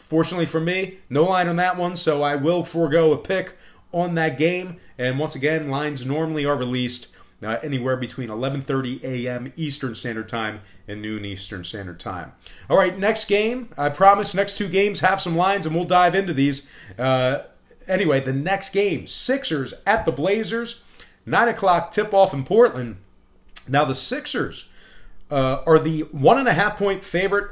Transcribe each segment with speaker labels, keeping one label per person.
Speaker 1: Fortunately for me, no line on that one, so I will forego a pick on that game. And once again, lines normally are released anywhere between 11:30 a.m. Eastern Standard Time and noon Eastern Standard Time. All right, next game. I promise next two games have some lines, and we'll dive into these. Anyway, the next game, Sixers at the Blazers, 9 o'clock tip-off in Portland. Now, the Sixers are the 1.5-point favorite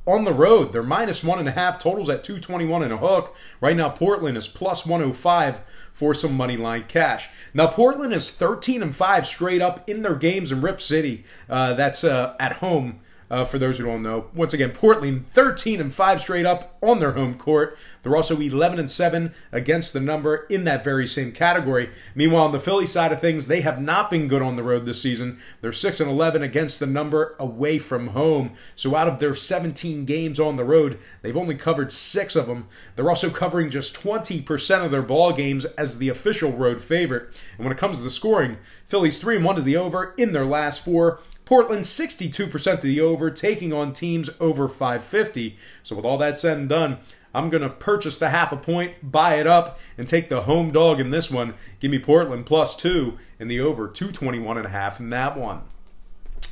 Speaker 1: on the road. They're minus 1.5. Totals at 221 and a hook. Right now, Portland is plus 105 for some money line cash. Now, Portland is 13-5 straight up in their games in Rip City. That's at home. For those who don't know, once again, Portland 13-5 straight up on their home court. They're also 11-7 against the number in that very same category. Meanwhile, on the Philly side of things, they have not been good on the road this season. They're 6-11 against the number away from home. So out of their 17 games on the road, they've only covered 6 of them. They're also covering just 20% of their ball games as the official road favorite. And when it comes to the scoring, Philly's 3-1 to the over in their last 4. Portland 62% to the over, taking on teams over 550. So with all that said and done, I'm going to purchase the 0.5 point, buy it up, and take the home dog in this one. Give me Portland plus 2 in the over, 221.5 in that one.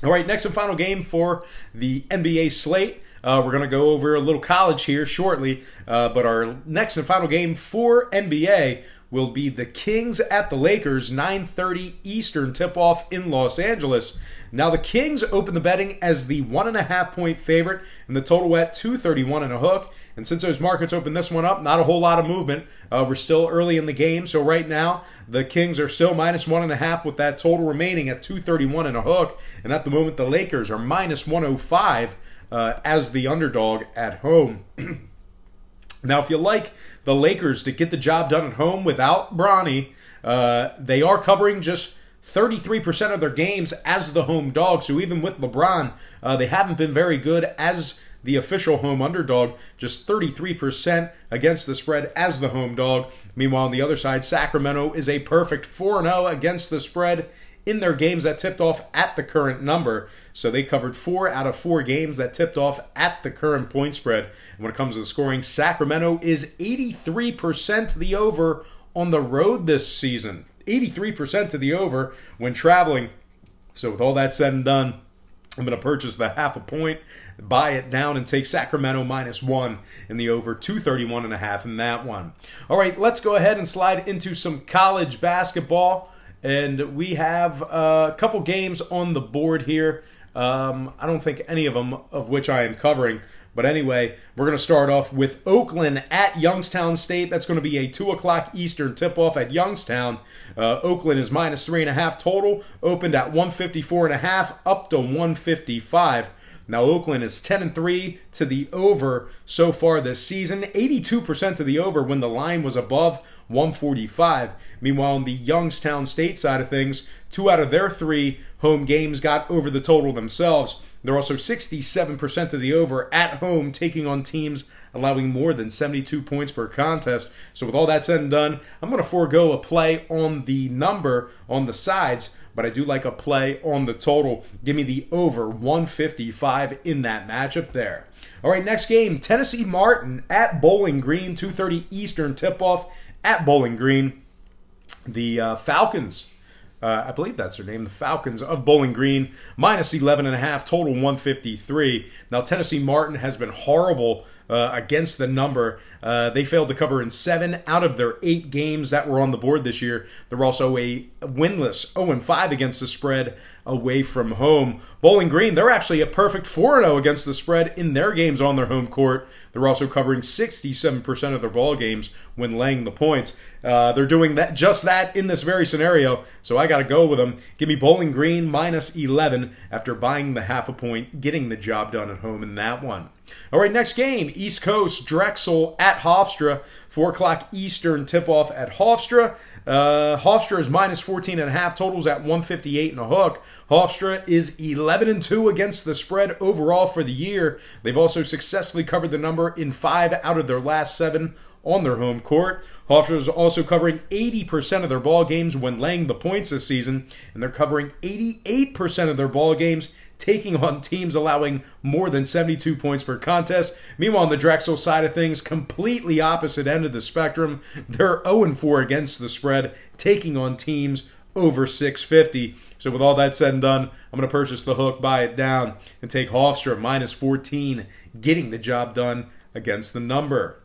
Speaker 1: All right, next and final game for the NBA slate. We're going to go over a little college here shortly, but our next and final game for NBA will be the Kings at the Lakers, 9:30 Eastern tip-off in Los Angeles. Now, the Kings open the betting as the 1.5-point favorite, and the total at 231 and a hook. And since those markets opened this one up, not a whole lot of movement. We're still early in the game, so right now the Kings are still minus 1.5 with that total remaining at 231 and a hook. And at the moment, the Lakers are minus 105 as the underdog at home. Now, if you like the Lakers to get the job done at home without Bronny, they are covering just 33% of their games as the home dog. So even with LeBron, they haven't been very good as the official home underdog, just 33% against the spread as the home dog. Meanwhile, on the other side, Sacramento is a perfect 4-0 against the spread in their games that tipped off at the current number. So they covered 4 out of 4 games that tipped off at the current point spread. And when it comes to the scoring, Sacramento is 83% to the over on the road this season. 83% to the over when traveling. So with all that said and done, I'm going to purchase the 0.5 point, buy it down, and take Sacramento minus 1 in the over, 231.5 in that one. All right, let's go ahead and slide into some college basketball. And we have a couple games on the board here. I don't think any of them of which I am covering. But anyway, we're going to start off with Oakland at Youngstown State. That's going to be a 2 o'clock Eastern tip-off at Youngstown. Oakland is minus 3.5 total. Opened at 154.5 up to 155. Now, Oakland is 10-3 to the over so far this season. 82% to the over when the line was above 145. Meanwhile, on the Youngstown State side of things, 2 out of their 3 home games got over the total themselves. They're also 67% to the over at home, taking on teams allowing more than 72 points per contest. So with all that said and done, I'm going to forego a play on the number on the sides, but I do like a play on the total. Give me the over 155 in that matchup there. All right, next game, Tennessee Martin at Bowling Green, 2:30 Eastern tip-off at Bowling Green. The Falcons, I believe that's their name, the Falcons of Bowling Green, minus 11.5, total 153. Now, Tennessee Martin has been horrible against the number. They failed to cover in 7 out of their 8 games that were on the board this year. They're also a winless 0-5 against the spread away from home. Bowling Green, they're actually a perfect 4-0 against the spread in their games on their home court. They're also covering 67% of their ball games when laying the points. They're doing just that in this very scenario, so I got to go with them. Give me Bowling Green minus 11 after buying the 0.5 point, getting the job done at home in that one. All right, next game, East Coast, Drexel at Hofstra, 4 o'clock Eastern tip-off at Hofstra. Hofstra is minus 14.5. Totals at 158 and a hook. Hofstra is 11-2 against the spread overall for the year. They've also successfully covered the number in 5 out of their last 7 on their home court. Hofstra is also covering 80% of their ball games when laying the points this season, and they're covering 88% of their ball games taking on teams allowing more than 72 points per contest. Meanwhile, on the Drexel side of things, completely opposite end of the spectrum. They're 0-4 against the spread, taking on teams over 650. So with all that said and done, I'm going to purchase the hook, buy it down, and take Hofstra minus 14, getting the job done against the number.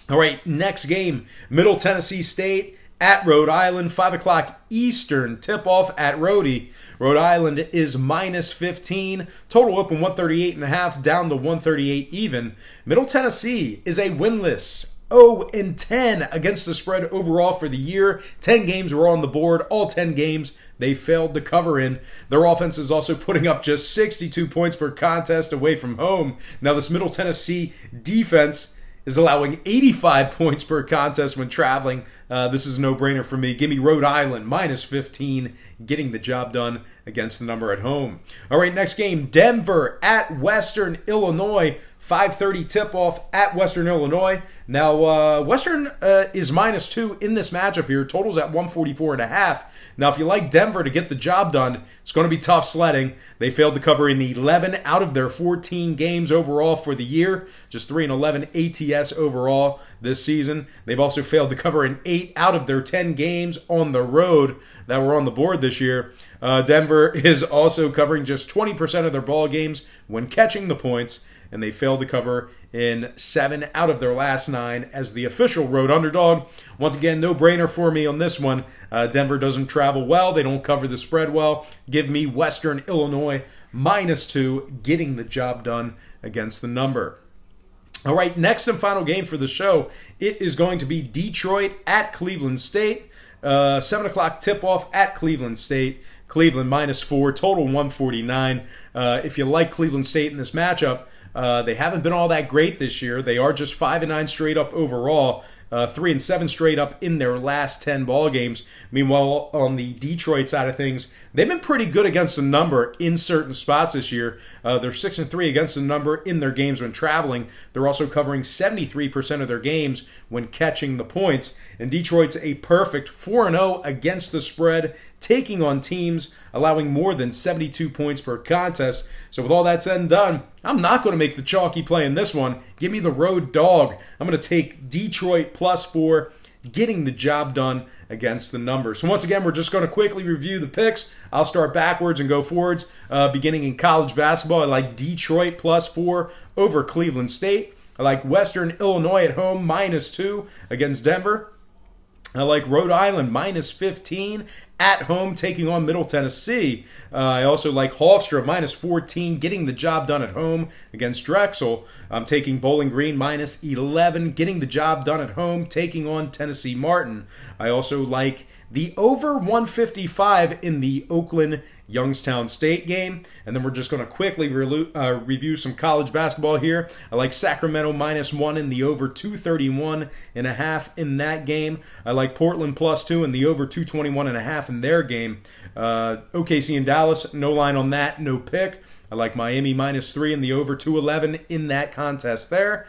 Speaker 1: All right, next game, Middle Tennessee State at Rhode Island, 5 o'clock Eastern, tip-off at Rhode. Rhode Island is minus 15. Total open 138.5, down to 138 even. Middle Tennessee is a winless 0-10 against the spread overall for the year. 10 games were on the board. All 10 games they failed to cover in. Their offense is also putting up just 62 points per contest away from home. Now, this Middle Tennessee defense is allowing 85 points per contest when traveling. This is a no-brainer for me. Give me Rhode Island, minus 15, getting the job done against the number at home. All right, next game, Denver at Western Illinois. 5:30 tip-off at Western Illinois. Now, Western is minus 2 in this matchup here. Total's at 144.5. Now, if you like Denver to get the job done, it's going to be tough sledding. They failed to cover in 11 out of their 14 games overall for the year. Just 3-11 ATS overall this season. They've also failed to cover in 8 out of their 10 games on the road that were on the board this year. Denver is also covering just 20% of their ball games when catching the points, and they failed to cover in 7 out of their last 9 as the official road underdog. Once again, no-brainer for me on this one. Denver doesn't travel well. They don't cover the spread well. Give me Western Illinois minus 2, getting the job done against the number. All right, next and final game for the show. It is going to be Detroit at Cleveland State. 7 o'clock tip-off at Cleveland State. Cleveland minus 4, total 149. If you like Cleveland State in this matchup, they haven't been all that great this year. They are just 5-9 straight up overall, 3-7 straight up in their last 10 ball games. Meanwhile, on the Detroit side of things, they've been pretty good against the number in certain spots this year. They're 6-3 against the number in their games when traveling. They're also covering 73% of their games when catching the points. And Detroit's a perfect 4-0 against the spread, taking on teams allowing more than 72 points per contest. So with all that said and done, I'm not going to make the chalky play in this one. Give me the road dog. I'm going to take Detroit plus 4, getting the job done against the numbers. So once again, we're just going to quickly review the picks. I'll start backwards and go forwards. Beginning in college basketball, I like Detroit plus 4 over Cleveland State. I like Western Illinois at home minus 2 against Denver. I like Rhode Island minus 15 at home taking on Middle Tennessee. I also like Hofstra minus 14 getting the job done at home against Drexel. I'm taking Bowling Green minus 11 getting the job done at home taking on Tennessee Martin. I also like the over 155 in the Oakland Youngstown State game. And then we're just going to quickly review some college basketball here. I like Sacramento minus 1 in the over 231.5 in that game. I like Portland plus 2 in the over 221.5 in their game. OKC and Dallas, no line on that, no pick. I like Miami minus 3 in the over 211 in that contest there.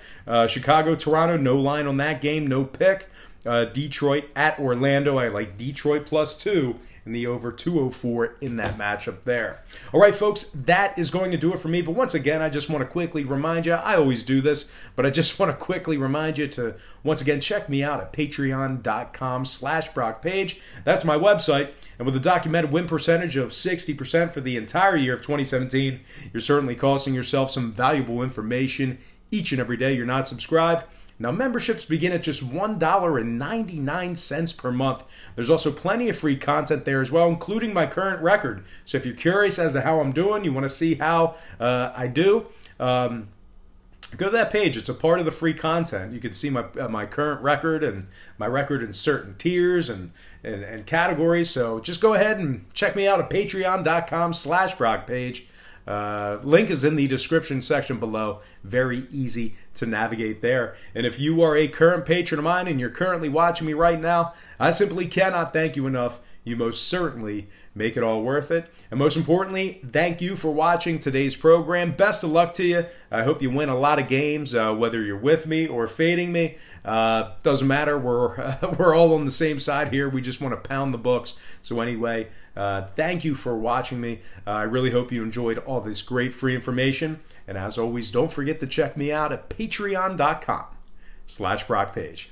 Speaker 1: Chicago, Toronto, no line on that game, no pick. Detroit at Orlando, I like Detroit plus 2 in the over 204 in that matchup there. All right, folks, that is going to do it for me. But once again, I just want to quickly remind you, I always do this, but I just want to quickly remind you to, once again, check me out at patreon.com/BrockPage. That's my website. And with a documented win percentage of 60% for the entire year of 2017, you're certainly costing yourself some valuable information each and every day you're not subscribed. Now, memberships begin at just $1.99 per month. There's also plenty of free content there as well, including my current record. So if you're curious as to how I'm doing, you want to see how I do, go to that page. It's a part of the free content. You can see my current record and my record in certain tiers and categories. So just go ahead and check me out at patreon.com/BrockPage. Link is in the description section below. Very easy to navigate there. And if you are a current patron of mine and you're currently watching me right now, I simply cannot thank you enough. You most certainly make it all worth it. And most importantly, thank you for watching today's program. Best of luck to you. I hope you win a lot of games, whether you're with me or fading me. Doesn't matter. We're all on the same side here. We just want to pound the books. So anyway, thank you for watching me. I really hope you enjoyed all this great free information. And as always, don't forget to check me out at patreon.com/BrockPage.